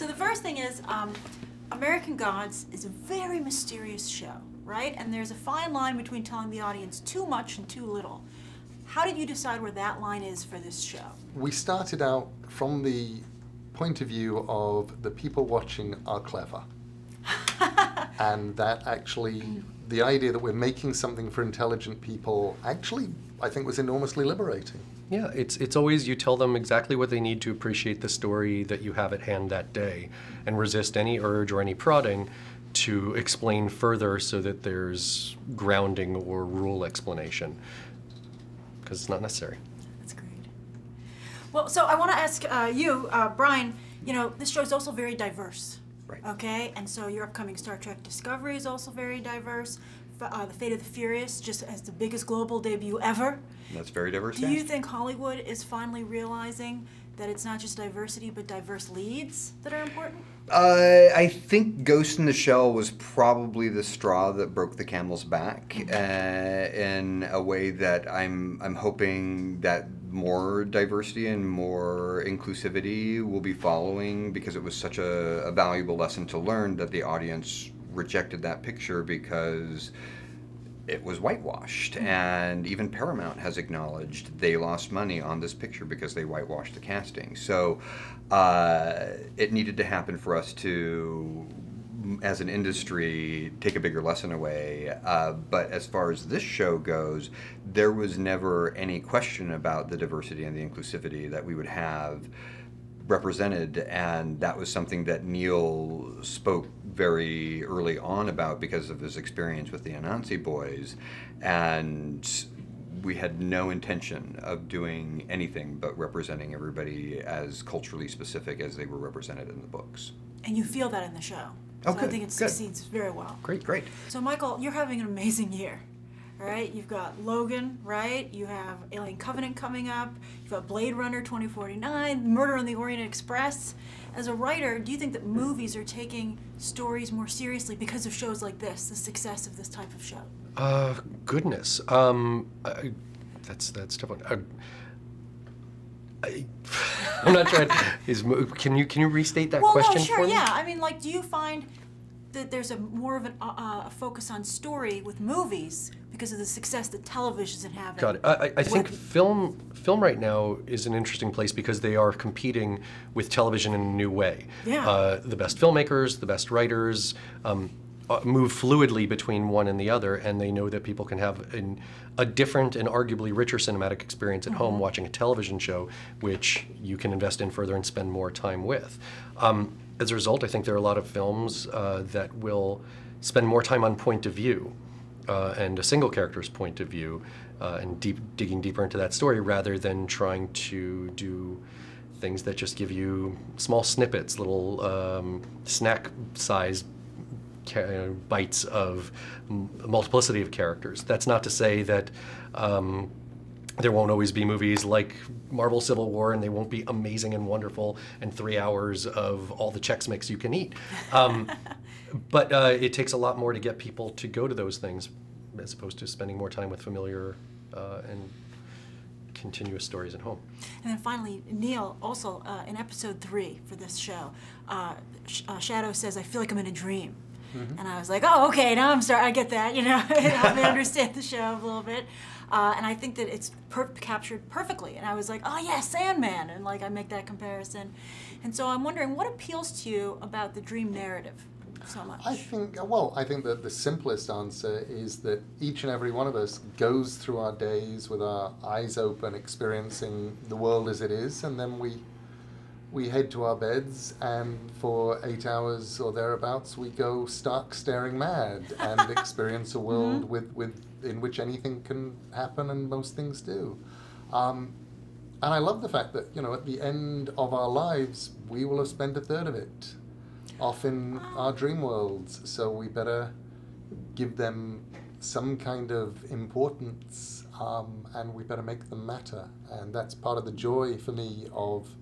So the first thing is, American Gods is a very mysterious show, right? And there's a fine line between telling the audience too much and too little. How did you decide where that line is for this show? We started out from the point of view of the people watching are clever. And that actually, the idea that we're making something for intelligent people actually, I think, was enormously liberating. Yeah, it's always you tell them exactly what they need to appreciate the story that you have at hand that day and resist any urge or any prodding to explain further so that there's grounding or rule explanation, because it's not necessary. That's great. Well, so I want to ask you, Bryan, you know, this show is also very diverse. Right. Okay, and so your upcoming Star Trek Discovery is also very diverse. The Fate of the Furious, just as the biggest global debut ever. That's very diverse. Do you think Hollywood is finally realizing that it's not just diversity, but diverse leads that are important? I think Ghost in the Shell was probably the straw that broke the camel's back, in a way that I'm hoping that more diversity and more inclusivity will be following, because it was such a valuable lesson to learn that the audience rejected that picture because it was whitewashed. And even Paramount has acknowledged they lost money on this picture because they whitewashed the casting. So it needed to happen for us to, as an industry, take a bigger lesson away. But as far as this show goes, there was never any question about the diversity and the inclusivity that we would have represented, and that was something that Neil spoke very early on about because of his experience with the Anansi Boys, and we had no intention of doing anything but representing everybody as culturally specific as they were represented in the books. And you feel that in the show. Oh, so good, I think it good. succeeds very well. Great, great. So Michael, you're having an amazing year. All right, you've got Logan, right? You have Alien Covenant coming up. You've got Blade Runner 2049, Murder on the Orient Express. As a writer, do you think that movies are taking stories more seriously because of shows like this, the success of this type of show? Goodness. That's tough one. I'm not trying. Can you restate that question no, sure, for me? yeah. I mean, like, do you find that there's a more of a focus on story with movies because of the success that television is having? Got it. I think film right now is an interesting place because they are competing with television in a new way. Yeah. The best filmmakers, the best writers move fluidly between one and the other, and they know that people can have a different and arguably richer cinematic experience at home watching a television show, which you can invest in further and spend more time with. As a result, I think there are a lot of films that will spend more time on point of view and a single character's point of view and digging deeper into that story rather than trying to do things that just give you small snippets, little snack-sized bites of a multiplicity of characters. That's not to say that there won't always be movies like Marvel Civil War and they won't be amazing and wonderful and 3 hours of all the Chex Mix you can eat. But it takes a lot more to get people to go to those things as opposed to spending more time with familiar and continuous stories at home. And then finally, Neil, also in episode 3 for this show, Shadow says, "I feel like I'm in a dream." And I was like, oh, okay, now I get that, you know, it helped me understand the show a little bit. And I think that it's captured perfectly. And I was like, oh yeah, Sandman, and like I make that comparison. And so I'm wondering, what appeals to you about the dream narrative so much? I think that the simplest answer is that each and every one of us goes through our days with our eyes open, experiencing the world as it is, and then we head to our beds, and for 8 hours or thereabouts, we go stark staring mad and experience a world in which anything can happen and most things do. And I love the fact that, you know, at the end of our lives, we will have spent a third of it off in our dream worlds. So we better give them some kind of importance, and we better make them matter. And that's part of the joy for me of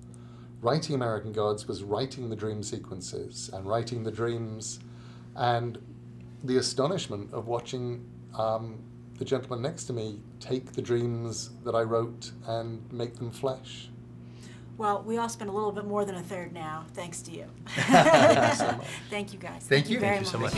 writing American Gods, was writing the dream sequences and writing the dreams, and the astonishment of watching the gentleman next to me take the dreams that I wrote and make them flesh. Well, we all spend a little bit more than a third now, thanks to you. Thank you so much. Thank you, guys. Thank you. very Thank you so much.